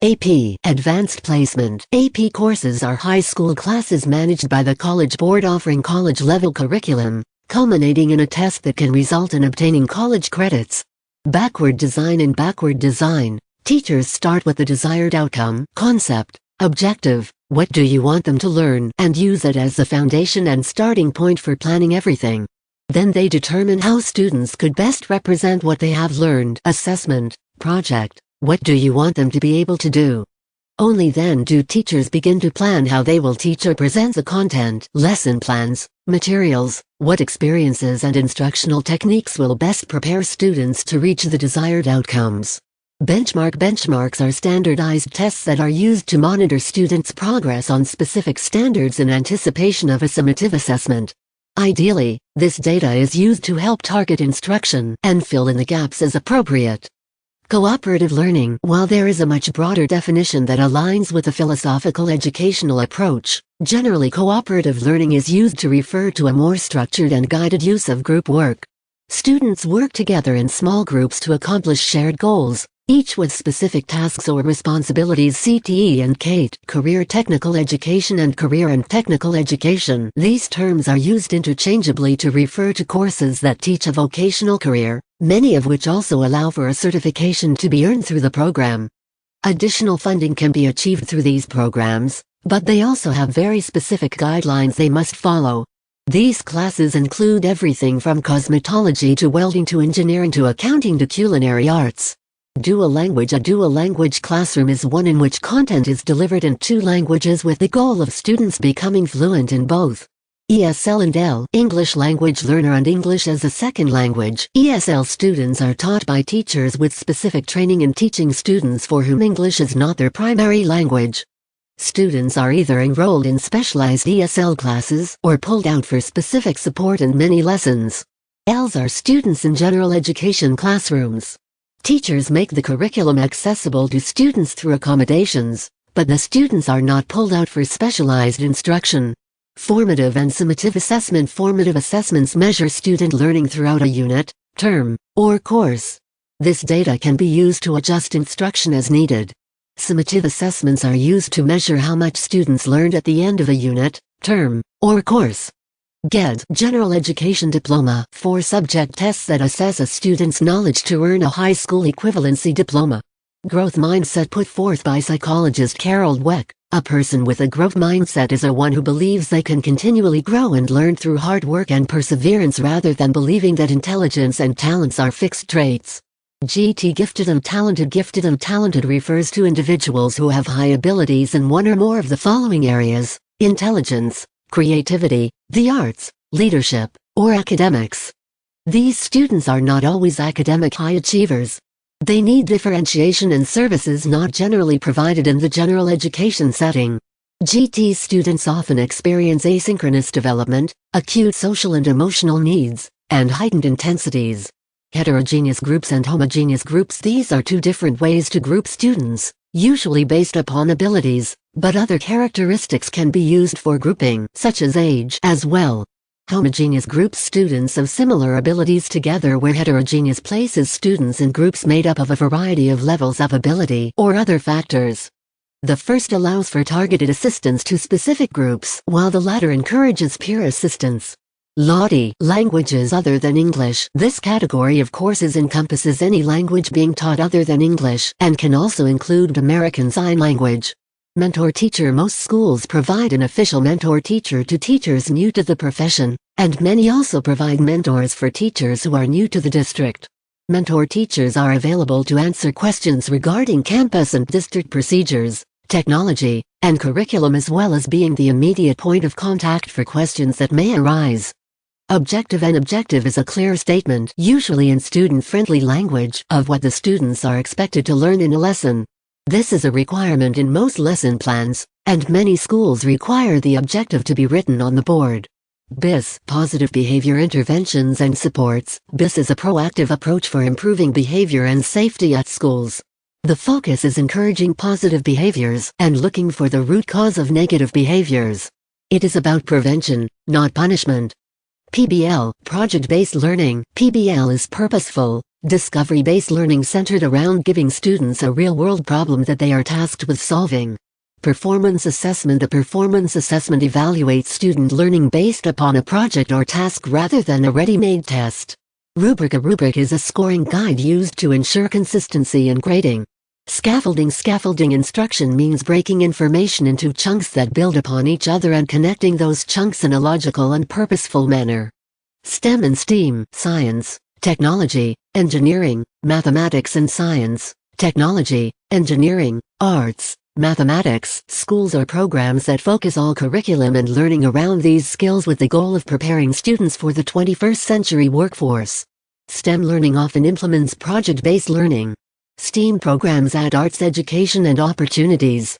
AP Advanced Placement. AP courses are high school classes managed by the College Board offering college-level curriculum, culminating in a test that can result in obtaining college credits. Backward design. In backward design, teachers start with the desired outcome, concept, objective, what do you want them to learn, and use it as the foundation and starting point for planning everything. Then they determine how students could best represent what they have learned. Assessment, project, what do you want them to be able to do? Only then do teachers begin to plan how they will teach or present the content. Lesson plans, materials, what experiences and instructional techniques will best prepare students to reach the desired outcomes. Benchmarks are standardized tests that are used to monitor students' progress on specific standards in anticipation of a summative assessment. Ideally, this data is used to help target instruction and fill in the gaps as appropriate. Cooperative learning. While there is a much broader definition that aligns with the philosophical educational approach, generally cooperative learning is used to refer to a more structured and guided use of group work. Students work together in small groups to accomplish shared goals, each with specific tasks or responsibilities. CTE and CATE, Career Technical Education and Career and Technical Education. These terms are used interchangeably to refer to courses that teach a vocational career, many of which also allow for a certification to be earned through the program. Additional funding can be achieved through these programs, but they also have very specific guidelines they must follow. These classes include everything from cosmetology to welding to engineering to accounting to culinary arts. Dual language. A dual language classroom is one in which content is delivered in two languages with the goal of students becoming fluent in both. ESL and L, English Language Learner and English as a Second Language. ESL students are taught by teachers with specific training in teaching students for whom English is not their primary language. Students are either enrolled in specialized ESL classes or pulled out for specific support in many lessons. Ls are students in general education classrooms. Teachers make the curriculum accessible to students through accommodations, but the students are not pulled out for specialized instruction. Formative and summative assessment. Formative assessments measure student learning throughout a unit, term, or course. This data can be used to adjust instruction as needed. Summative assessments are used to measure how much students learned at the end of a unit, term, or course. GED, General Education Diploma, 4 subject tests that assess a student's knowledge to earn a high school equivalency diploma. Growth mindset put forth by psychologist Carol Dweck. A person with a growth mindset is one who believes they can continually grow and learn through hard work and perseverance rather than believing that intelligence and talents are fixed traits. GT, Gifted and talented. Gifted and talented refers to individuals who have high abilities in one or more of the following areas: intelligence, creativity, the arts, leadership, or academics. These students are not always academic high achievers. They need differentiation and services not generally provided in the general education setting. GT students often experience asynchronous development, acute social and emotional needs, and heightened intensities. Heterogeneous groups and homogeneous groups. These are two different ways to group students, usually based upon abilities, but other characteristics can be used for grouping, such as age, as well. Homogeneous groups students of similar abilities together, where heterogeneous places students in groups made up of a variety of levels of ability or other factors. The first allows for targeted assistance to specific groups, while the latter encourages peer assistance. LATI, languages other than English. This category of courses encompasses any language being taught other than English, and can also include American Sign Language. Mentor-teacher. Most schools provide an official mentor-teacher to teachers new to the profession, and many also provide mentors for teachers who are new to the district. Mentor-teachers are available to answer questions regarding campus and district procedures, technology, and curriculum, as well as being the immediate point of contact for questions that may arise. Objective. An objective is a clear statement, usually in student-friendly language, of what the students are expected to learn in a lesson. This is a requirement in most lesson plans, and many schools require the objective to be written on the board. BIS, Positive Behavior Interventions and Supports. BIS is a proactive approach for improving behavior and safety at schools. The focus is encouraging positive behaviors and looking for the root cause of negative behaviors. It is about prevention, not punishment. PBL, Project-Based Learning. PBL is purposeful, Discovery-based learning centered around giving students a real-world problem that they are tasked with solving. Performance assessment. A performance assessment evaluates student learning based upon a project or task rather than a ready-made test. Rubric. A rubric is a scoring guide used to ensure consistency in grading. Scaffolding. Scaffolding instruction means breaking information into chunks that build upon each other and connecting those chunks in a logical and purposeful manner. STEM and STEAM, science, technology, engineering, mathematics and science, technology, engineering, arts, mathematics. Schools are programs that focus all curriculum and learning around these skills with the goal of preparing students for the 21st century workforce. STEM learning often implements project-based learning. STEAM programs add arts education and opportunities.